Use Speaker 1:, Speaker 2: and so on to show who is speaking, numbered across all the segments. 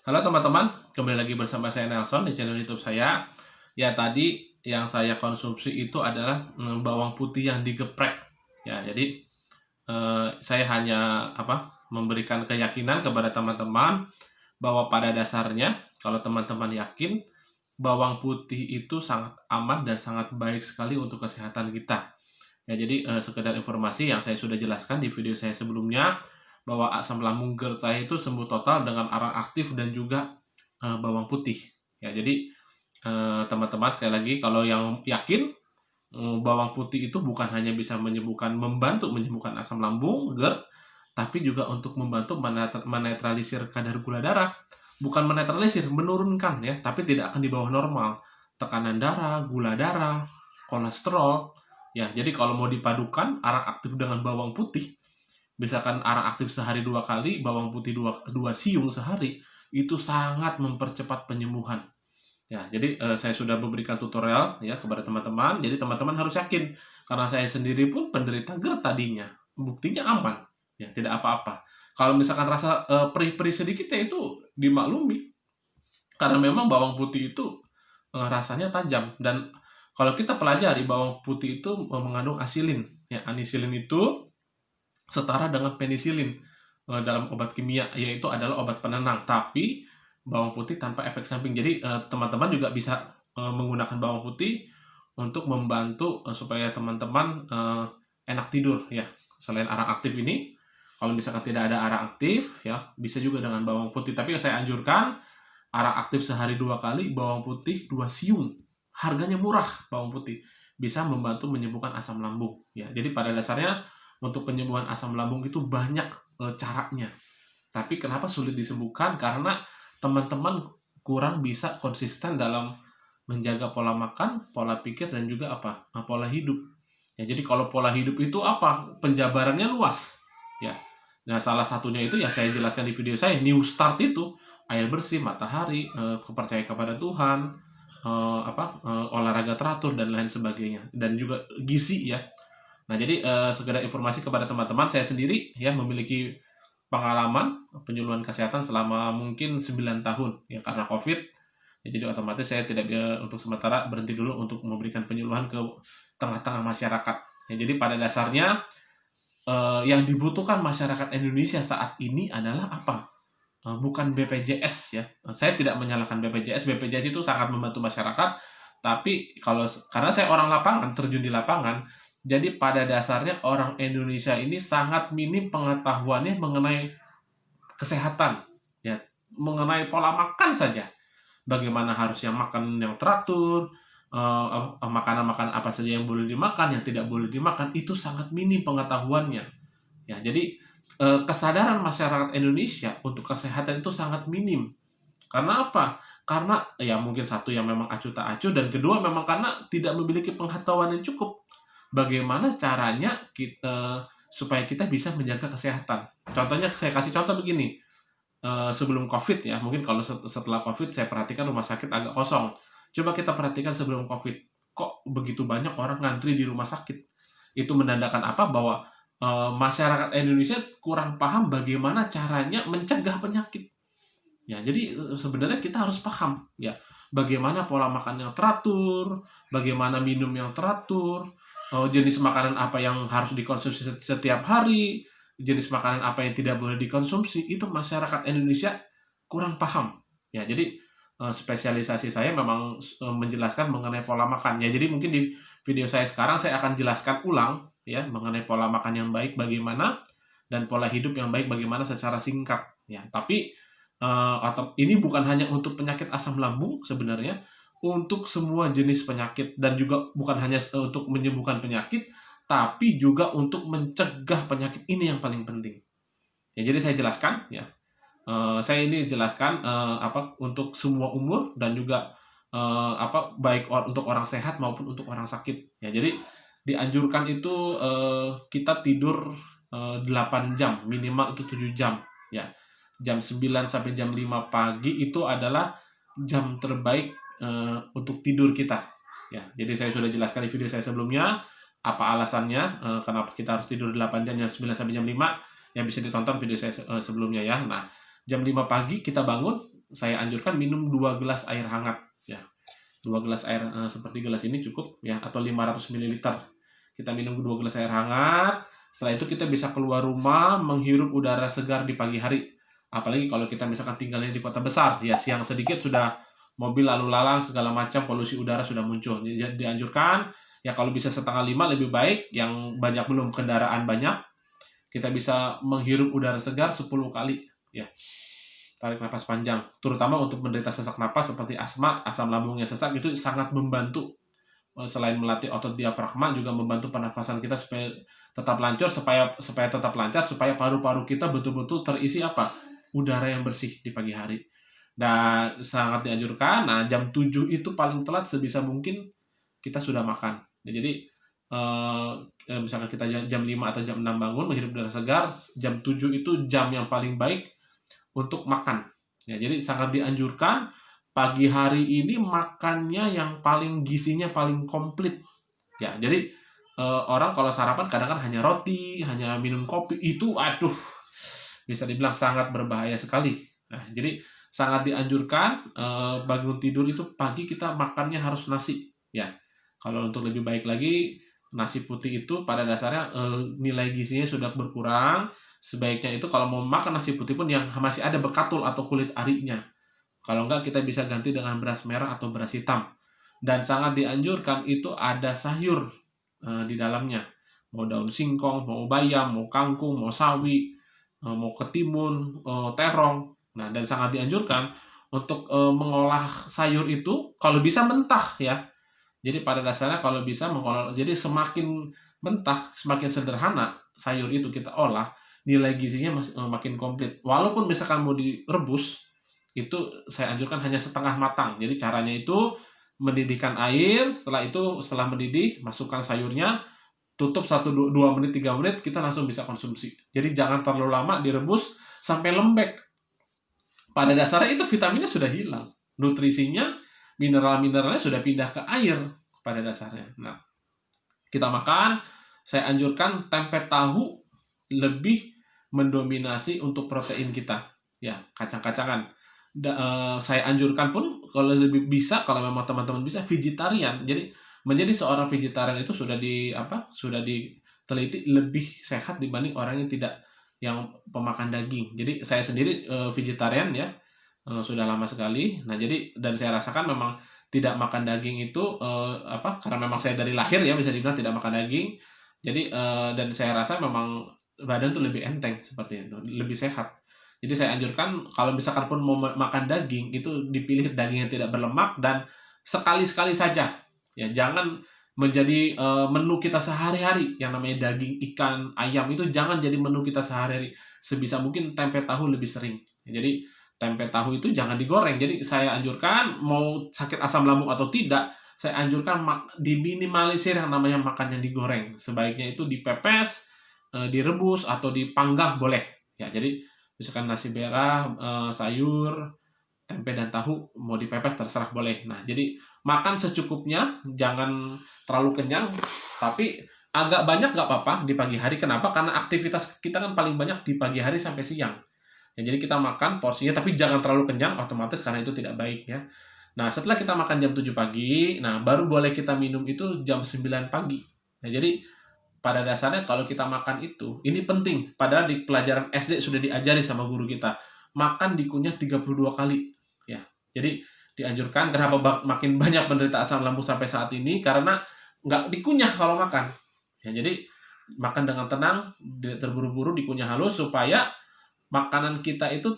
Speaker 1: Halo teman-teman, kembali lagi bersama saya Nelson di channel YouTube saya. Ya, tadi yang saya konsumsi itu adalah bawang putih yang digeprek. Ya, jadi saya hanya memberikan keyakinan kepada teman-teman bahwa pada dasarnya kalau teman-teman yakin bawang putih itu sangat aman dan sangat baik sekali untuk kesehatan kita. Ya, jadi sekedar informasi yang saya sudah jelaskan di video saya sebelumnya bahwa asam lambung GERD saya itu sembuh total dengan arang aktif dan juga bawang putih. Ya, jadi teman-teman sekali lagi kalau yang yakin bawang putih itu bukan hanya bisa membantu menyembuhkan asam lambung, GERD, tapi juga untuk membantu menetralisir kadar gula darah. Bukan menetralisir, menurunkan ya, tapi tidak akan di bawah normal. Tekanan darah, gula darah, kolesterol. Ya, jadi kalau mau dipadukan arang aktif dengan bawang putih, misalkan arang aktif sehari 2 kali, bawang putih dua siung sehari, itu sangat mempercepat penyembuhan. Ya, jadi saya sudah memberikan tutorial ya kepada teman-teman. Jadi teman-teman harus yakin karena saya sendiri pun penderita GERD tadinya. Buktinya aman. Ya, tidak apa-apa. Kalau misalkan rasa perih-perih sedikit ya itu dimaklumi. Karena memang bawang putih itu rasanya tajam dan kalau kita pelajari bawang putih itu mengandung asilin. Ya, anisilin itu setara dengan penisilin dalam obat kimia, yaitu adalah obat penenang. Tapi bawang putih tanpa efek samping. Jadi teman-teman juga bisa menggunakan bawang putih untuk membantu supaya teman-teman enak tidur ya. Selain arang aktif ini, kalau misalkan tidak ada arang aktif ya bisa juga dengan bawang putih. Tapi saya anjurkan arang aktif sehari 2 kali, bawang putih 2 siung. Harganya murah bawang putih, bisa membantu menyembuhkan asam lambung ya. Jadi pada dasarnya untuk penyembuhan asam lambung itu banyak caranya. Tapi kenapa sulit disembuhkan? Karena teman-teman kurang bisa konsisten dalam menjaga pola makan, pola pikir, dan juga pola hidup. Ya, jadi kalau pola hidup itu penjabarannya luas. Ya, nah salah satunya itu ya saya jelaskan di video saya, New Start itu air bersih, matahari, kepercayaan kepada Tuhan, olahraga teratur dan lain sebagainya, dan juga gizi ya. Nah, jadi sekedar informasi kepada teman-teman, saya sendiri ya memiliki pengalaman penyuluhan kesehatan selama mungkin 9 tahun ya karena Covid. Ya, jadi otomatis saya tidak untuk sementara berhenti dulu untuk memberikan penyuluhan ke tengah-tengah masyarakat. Ya, jadi pada dasarnya yang dibutuhkan masyarakat Indonesia saat ini adalah apa? Bukan BPJS ya. Saya tidak menyalahkan BPJS. BPJS itu sangat membantu masyarakat, tapi karena saya orang lapangan, terjun di lapangan, jadi pada dasarnya orang Indonesia ini sangat minim pengetahuannya mengenai kesehatan, ya, mengenai pola makan saja. Bagaimana harusnya makan yang teratur, makanan-makanan apa saja yang boleh dimakan, yang tidak boleh dimakan, itu sangat minim pengetahuannya. Ya, jadi kesadaran masyarakat Indonesia untuk kesehatan itu sangat minim. Karena apa? Karena ya mungkin satu yang memang acuh tak acuh, dan kedua memang karena tidak memiliki pengetahuan yang cukup. Bagaimana caranya kita supaya kita bisa menjaga kesehatan. Contohnya saya kasih contoh begini. Sebelum Covid ya, mungkin kalau setelah Covid saya perhatikan rumah sakit agak kosong. Coba kita perhatikan sebelum Covid, kok begitu banyak orang ngantri di rumah sakit. Itu menandakan apa? Bahwa masyarakat Indonesia kurang paham bagaimana caranya mencegah penyakit. Ya, jadi sebenarnya kita harus paham ya bagaimana pola makan yang teratur, bagaimana minum yang teratur, jenis makanan apa yang harus dikonsumsi setiap hari, jenis makanan apa yang tidak boleh dikonsumsi, itu masyarakat Indonesia kurang paham. Ya, jadi spesialisasi saya memang menjelaskan mengenai pola makan. Ya, jadi mungkin di video saya sekarang saya akan jelaskan ulang ya mengenai pola makan yang baik bagaimana dan pola hidup yang baik bagaimana secara singkat. Ya, tapi atau ini bukan hanya untuk penyakit asam lambung sebenarnya, untuk semua jenis penyakit, dan juga bukan hanya untuk menyembuhkan penyakit, tapi juga untuk mencegah penyakit ini yang paling penting. Ya, jadi saya jelaskan ya. Saya ini jelaskan untuk semua umur dan juga baik untuk orang sehat maupun untuk orang sakit. Ya, jadi dianjurkan itu kita tidur 8 jam, minimal itu 7 jam ya. Jam 9 sampai jam 5 pagi itu adalah jam terbaik untuk tidur kita. Ya, jadi saya sudah jelaskan di video saya sebelumnya apa alasannya kenapa kita harus tidur 8 jam, jam 9 sampai jam 5, yang bisa ditonton video saya sebelumnya ya. Nah, jam 5 pagi kita bangun, saya anjurkan minum 2 gelas air hangat ya. 2 gelas air seperti gelas ini cukup ya, atau 500 ml. Kita minum 2 gelas air hangat. Setelah itu kita bisa keluar rumah menghirup udara segar di pagi hari. Apalagi kalau kita misalkan tinggalnya di kota besar, ya siang sedikit sudah mobil lalu lalang segala macam, polusi udara sudah muncul. Jadi dianjurkan ya kalau bisa 4:30 lebih baik, yang banyak belum kendaraan banyak, kita bisa menghirup udara segar 10 kali ya. Tarik napas panjang, terutama untuk menderita sesak napas seperti asma, asam lambungnya sesak, itu sangat membantu. Selain melatih otot diafragma, juga membantu pernafasan kita supaya tetap lancar, supaya tetap lancar, supaya paru-paru kita betul-betul terisi apa? Udara yang bersih di pagi hari. Dan sangat dianjurkan, nah jam 7 itu paling telat sebisa mungkin kita sudah makan. Ya, jadi misalkan kita jam 5 atau jam 6 bangun menghirup udara segar, jam 7 itu jam yang paling baik untuk makan. Ya, jadi sangat dianjurkan pagi hari ini makannya yang paling gizinya paling komplit. Ya, jadi orang kalau sarapan kadang kan hanya roti, hanya minum kopi, itu aduh bisa dibilang sangat berbahaya sekali. Nah, jadi sangat dianjurkan bangun tidur itu pagi kita makannya harus nasi. Ya, kalau untuk lebih baik lagi nasi putih itu pada dasarnya nilai gizinya sudah berkurang. Sebaiknya itu kalau mau makan nasi putih pun yang masih ada bekatul atau kulit arinya. Kalau enggak kita bisa ganti dengan beras merah atau beras hitam. Dan sangat dianjurkan itu ada sayur di dalamnya. Mau daun singkong, mau bayam, mau kangkung, mau sawi, mau ketimun, terong. Nah, dan sangat dianjurkan untuk mengolah sayur itu kalau bisa mentah ya. Jadi pada dasarnya kalau bisa mengolah, jadi semakin mentah, semakin sederhana sayur itu kita olah, nilai gizinya makin komplit. Walaupun misalkan mau direbus, itu saya anjurkan hanya setengah matang. Jadi caranya itu mendidihkan air, setelah mendidih, masukkan sayurnya, tutup 1-2 menit 3 menit, kita langsung bisa konsumsi. Jadi jangan terlalu lama direbus sampai lembek. Pada dasarnya itu vitaminnya sudah hilang, nutrisinya, mineral-mineralnya sudah pindah ke air pada dasarnya. Nah, kita makan, saya anjurkan tempe tahu lebih mendominasi untuk protein kita. Ya, kacang-kacangan. Saya anjurkan pun kalau lebih bisa, kalau memang teman-teman bisa, vegetarian. Jadi menjadi seorang vegetarian itu sudah diteliti lebih sehat dibanding orang yang pemakan daging. Jadi saya sendiri vegetarian ya, sudah lama sekali. Nah, jadi dan saya rasakan memang tidak makan daging itu karena memang saya dari lahir ya bisa dibilang tidak makan daging. Jadi dan saya rasa memang badan tuh lebih enteng seperti itu, lebih sehat. Jadi saya anjurkan kalau misalkan pun mau makan daging itu dipilih daging yang tidak berlemak dan sekali-sekali saja. Ya, jangan menjadi menu kita sehari-hari. Yang namanya daging, ikan, ayam itu jangan jadi menu kita sehari-hari. Sebisa mungkin tempe tahu lebih sering. Jadi tempe tahu itu jangan digoreng. Jadi saya anjurkan mau sakit asam lambung atau tidak, saya anjurkan diminimalisir yang namanya makan yang digoreng. Sebaiknya itu dipepes, direbus atau dipanggang boleh. Ya, jadi misalkan nasi merah, sayur, tempe dan tahu mau dipepes terserah boleh. Nah, jadi makan secukupnya, jangan terlalu kenyang, tapi agak banyak nggak apa-apa di pagi hari. Kenapa? Karena aktivitas kita kan paling banyak di pagi hari sampai siang. Ya, jadi kita makan porsinya, tapi jangan terlalu kenyang otomatis karena itu tidak baik ya. Nah, setelah kita makan jam 7 pagi, nah baru boleh kita minum itu jam 9 pagi. Nah, jadi pada dasarnya kalau kita makan itu, ini penting. Padahal di pelajaran SD sudah diajari sama guru kita. Makan dikunyah 32 kali. Ya, jadi dianjurkan, kenapa makin banyak penderita asam lambung sampai saat ini? Karena nggak dikunyah kalau makan. Ya, jadi makan dengan tenang, tidak terburu-buru, dikunyah halus supaya makanan kita itu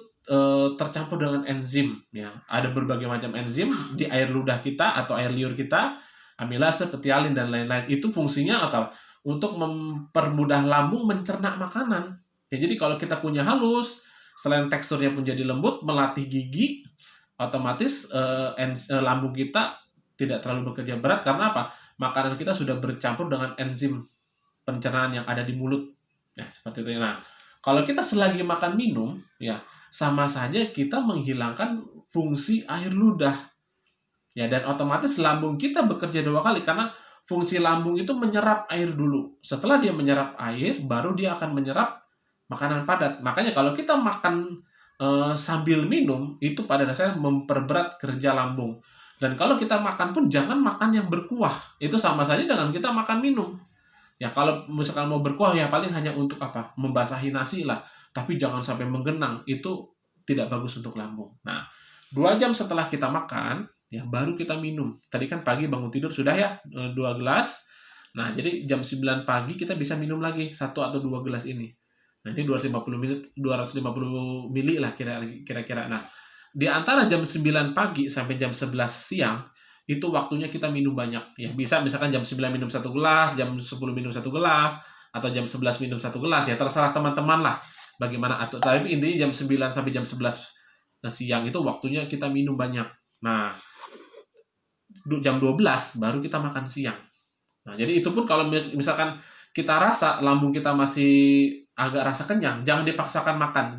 Speaker 1: tercampur dengan enzim. Ya, ada berbagai macam enzim di air ludah kita atau air liur kita, amilase, petialin dan lain-lain. Itu fungsinya atau untuk mempermudah lambung mencerna makanan. Ya, jadi kalau kita kunyah halus, selain teksturnya pun jadi lembut, melatih gigi, otomatis lambung kita tidak terlalu bekerja berat. Karena apa? Makanan kita sudah bercampur dengan enzim pencernaan yang ada di mulut. Ya, seperti itu. Nah, kalau kita selagi makan minum, ya sama saja kita menghilangkan fungsi air ludah. Ya, dan otomatis lambung kita bekerja 2 kali karena fungsi lambung itu menyerap air dulu. Setelah dia menyerap air, baru dia akan menyerap makanan padat. Makanya kalau kita makan sambil minum itu pada dasarnya memperberat kerja lambung. Dan kalau kita makan pun jangan makan yang berkuah. Itu sama saja dengan kita makan minum. Ya kalau misalkan mau berkuah ya paling hanya untuk apa? Membasahi nasi lah. Tapi jangan sampai menggenang. Itu tidak bagus untuk lambung. Nah, 2 jam setelah kita makan, ya baru kita minum. Tadi kan pagi bangun tidur sudah ya 2 gelas. Nah, jadi jam 9 pagi kita bisa minum lagi 1 atau 2 gelas ini. Nah, ini 250 mili lah kira-kira. Nah, di antara jam 9 pagi sampai jam 11 siang, itu waktunya kita minum banyak. Ya, bisa misalkan jam 9 minum 1 gelas, jam 10 minum 1 gelas, atau jam 11 minum 1 gelas. Ya, terserah teman-teman lah bagaimana atur. Tapi intinya jam 9 sampai jam 11 siang itu waktunya kita minum banyak. Nah, jam 12 baru kita makan siang. Nah, jadi itu pun kalau misalkan kita rasa lambung kita masih agak rasa kenyang, jangan dipaksakan makan.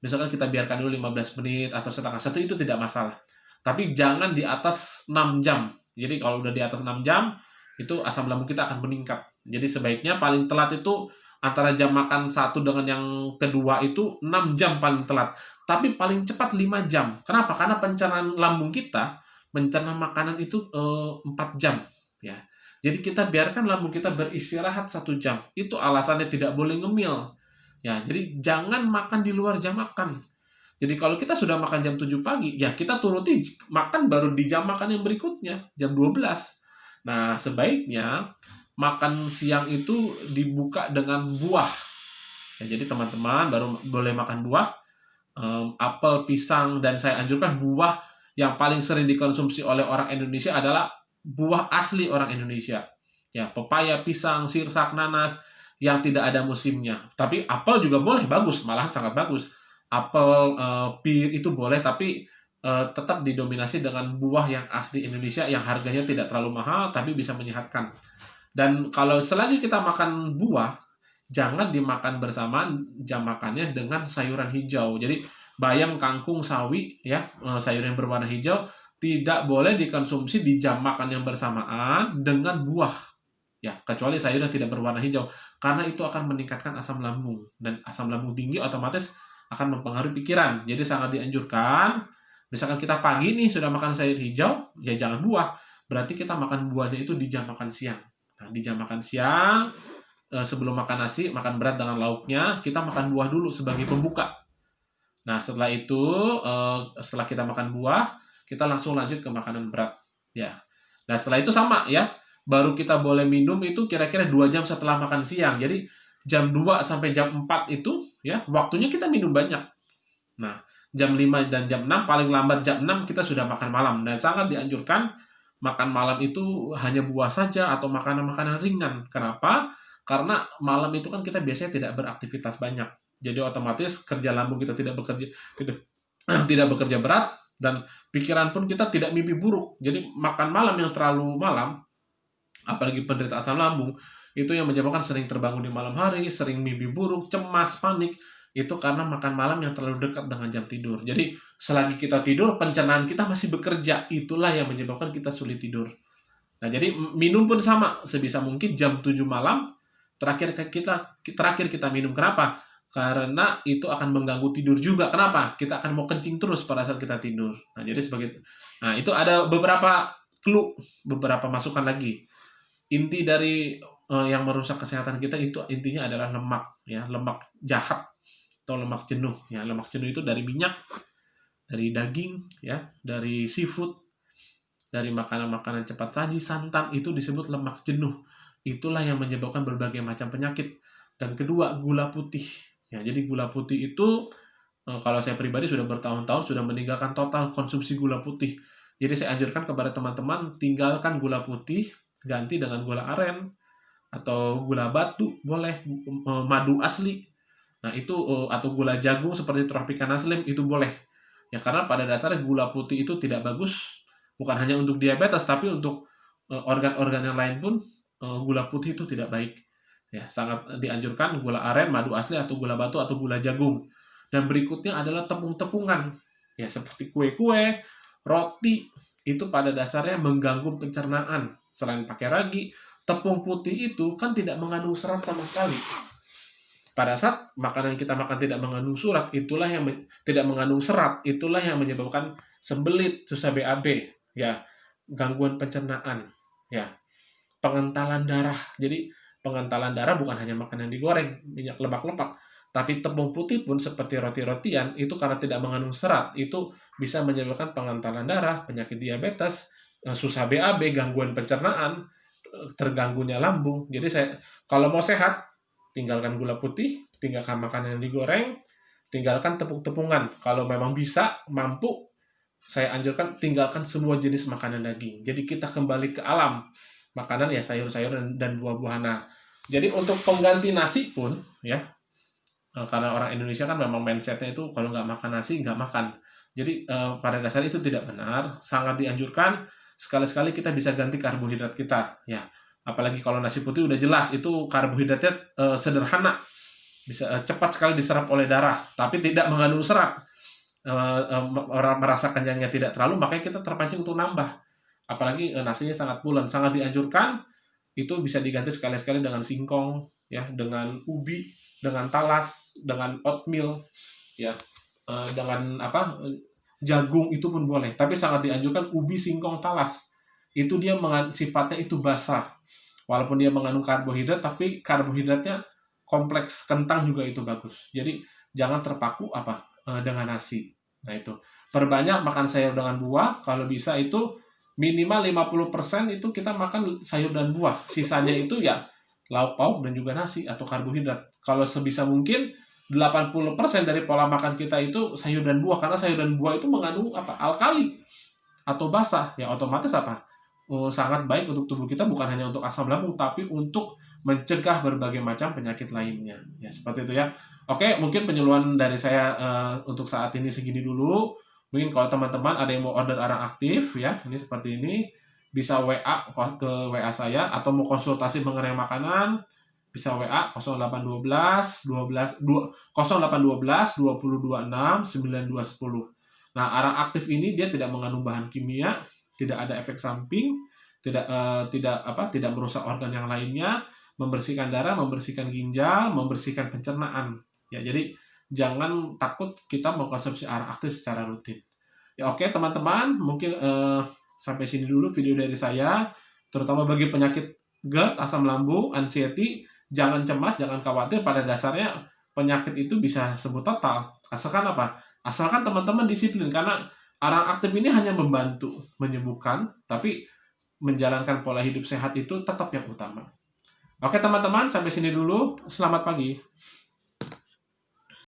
Speaker 1: Misalkan kita biarkan dulu 15 menit atau setengah satu itu tidak masalah. Tapi jangan di atas 6 jam. Jadi kalau udah di atas 6 jam, itu asam lambung kita akan meningkat. Jadi sebaiknya paling telat itu antara jam makan satu dengan yang kedua itu 6 jam paling telat. Tapi paling cepat 5 jam. Kenapa? Karena pencernaan lambung kita mencerna makanan itu 4 jam. Ya. Jadi kita biarkan lambung kita beristirahat 1 jam. Itu alasannya tidak boleh ngemil. Ya, jadi jangan makan di luar jam makan. Jadi kalau kita sudah makan jam 7 pagi, ya kita turuti makan baru di jam makan yang berikutnya, jam 12. Nah, sebaiknya makan siang itu dibuka dengan buah. Ya, jadi teman-teman baru boleh makan buah, apel, pisang, dan saya anjurkan buah yang paling sering dikonsumsi oleh orang Indonesia adalah buah asli orang Indonesia. Ya, pepaya, pisang, sirsak, nanas yang tidak ada musimnya. Tapi apel juga boleh, bagus, malahan sangat bagus. Apel, pir itu boleh, tapi tetap didominasi dengan buah yang asli Indonesia yang harganya tidak terlalu mahal tapi bisa menyehatkan. Dan kalau selagi kita makan buah, jangan dimakan bersamaan jam makannya dengan sayuran hijau. Jadi bayam, kangkung, sawi, ya sayur yang berwarna hijau tidak boleh dikonsumsi di jam makan yang bersamaan dengan buah. Ya, kecuali sayur yang tidak berwarna hijau, karena itu akan meningkatkan asam lambung, dan asam lambung tinggi otomatis akan mempengaruhi pikiran. Jadi sangat dianjurkan, misalkan kita pagi nih sudah makan sayur hijau, ya jangan buah. Berarti kita makan buahnya itu di jam makan siang. Nah, di jam makan siang, sebelum makan nasi, makan berat dengan lauknya, kita makan buah dulu sebagai pembuka. Nah, setelah itu, setelah kita makan buah, kita langsung lanjut ke makanan berat. Ya. Nah, setelah itu sama ya, baru kita boleh minum itu kira-kira 2 jam setelah makan siang. Jadi jam 2 sampai jam 4 itu ya waktunya kita minum banyak. Nah, jam 5 dan jam 6 paling lambat jam 6 kita sudah makan malam. Dan sangat dianjurkan makan malam itu hanya buah saja atau makanan-makanan ringan. Kenapa? Karena malam itu kan kita biasanya tidak beraktivitas banyak. Jadi otomatis kerja lambung kita tidak bekerja berat, dan pikiran pun kita tidak mimpi buruk. Jadi makan malam yang terlalu malam, apalagi penderita asam lambung, itu yang menyebabkan sering terbangun di malam hari, sering mimpi buruk, cemas, panik, itu karena makan malam yang terlalu dekat dengan jam tidur. Jadi selagi kita tidur, pencernaan kita masih bekerja, itulah yang menyebabkan kita sulit tidur. Nah, jadi minum pun sama, sebisa mungkin jam 7 malam terakhir kita minum. Kenapa? Karena itu akan mengganggu tidur juga. Kenapa? Kita akan mau kencing terus pada saat kita tidur. Nah, jadi itu ada beberapa clue, beberapa masukan lagi. Inti dari yang merusak kesehatan kita itu intinya adalah lemak, ya, lemak jahat atau lemak jenuh. Ya, lemak jenuh itu dari minyak, dari daging, ya, dari seafood, dari makanan-makanan cepat saji, santan, itu disebut lemak jenuh. Itulah yang menyebabkan berbagai macam penyakit. Dan kedua, gula putih. Ya, jadi gula putih itu kalau saya pribadi sudah bertahun-tahun sudah meninggalkan total konsumsi gula putih. Jadi saya anjurkan kepada teman-teman tinggalkan gula putih, ganti dengan gula aren atau gula batu, boleh madu asli. Nah, itu atau gula jagung seperti Tropicana Slim itu boleh. Ya, karena pada dasarnya gula putih itu tidak bagus, bukan hanya untuk diabetes tapi untuk organ-organ yang lain pun gula putih itu tidak baik. Ya, sangat dianjurkan gula aren, madu asli, atau gula batu, atau gula jagung. Dan berikutnya adalah tepung-tepungan. Ya, seperti kue-kue, roti, itu pada dasarnya mengganggu pencernaan. Selain pakai ragi, tepung putih itu kan tidak mengandung serat sama sekali. pada saat makanan kita makan tidak mengandung surat, itulah yang tidak mengandung serat, itulah yang menyebabkan sembelit, susah BAB, ya, gangguan pencernaan, ya, pengentalan darah. Jadi pengentalan darah bukan hanya makanan digoreng, minyak lemak-lemak, tapi tepung putih pun seperti roti-rotian itu karena tidak mengandung serat, itu bisa menyebabkan pengentalan darah, penyakit diabetes, susah BAB, gangguan pencernaan, terganggunya lambung. Jadi saya kalau mau sehat, tinggalkan gula putih, tinggalkan makanan yang digoreng, tinggalkan tepung-tepungan. Kalau memang bisa, mampu, saya anjurkan tinggalkan semua jenis makanan daging. Jadi kita kembali ke alam. Makanan ya sayur-sayur dan buah-buahan. Nah, jadi untuk pengganti nasi pun, ya, karena orang Indonesia kan memang mindsetnya itu kalau nggak makan nasi, nggak makan. Jadi pada dasarnya itu tidak benar, sangat dianjurkan sekali-sekali kita bisa ganti karbohidrat kita. Ya, apalagi kalau nasi putih udah jelas, itu karbohidratnya sederhana, bisa cepat sekali diserap oleh darah, tapi tidak mengandung serat. Orang merasa kenyangnya tidak terlalu, makanya kita terpancing untuk nambah. Apalagi nasinya sangat pulen, sangat dianjurkan itu bisa diganti sekali-sekali dengan singkong, ya, dengan ubi, dengan talas, dengan oatmeal, ya, dengan apa, jagung itu pun boleh. Tapi sangat dianjurkan ubi, singkong, talas. Itu dia sifatnya itu basah. Walaupun dia mengandung karbohidrat, tapi karbohidratnya kompleks. Kentang juga itu bagus. Jadi jangan terpaku dengan nasi. Nah itu. Perbanyak makan sayur dengan buah. Kalau bisa itu minimal 50% itu kita makan sayur dan buah. Sisanya itu ya lauk pauk dan juga nasi atau karbohidrat. Kalau sebisa mungkin 80% dari pola makan kita itu sayur dan buah, karena sayur dan buah itu mengandung alkali atau basah. Ya otomatis sangat baik untuk tubuh kita, bukan hanya untuk asam lambung tapi untuk mencegah berbagai macam penyakit lainnya. Ya seperti itu ya. Oke, mungkin penyuluhan dari saya untuk saat ini segini dulu. Mungkin kalau teman-teman ada yang mau order arang aktif ya, ini seperti ini, bisa WA ke WA saya, atau mau konsultasi mengenai makanan bisa WA 0812 20 26 9210. Nah, arang aktif ini dia tidak mengandung bahan kimia, tidak ada efek samping, tidak merusak organ yang lainnya, membersihkan darah, membersihkan ginjal, membersihkan pencernaan. Ya, jadi jangan takut kita mengkonsumsi arang aktif secara rutin. Ya oke teman-teman, mungkin sampai sini dulu video dari saya, terutama bagi penyakit GERD, asam lambung, anxiety, jangan cemas, jangan khawatir. Pada dasarnya penyakit itu bisa sembuh total. Asalkan Asalkan teman-teman disiplin, karena arang aktif ini hanya membantu menyembuhkan, tapi menjalankan pola hidup sehat itu tetap yang utama. Oke teman-teman, sampai sini dulu. Selamat pagi.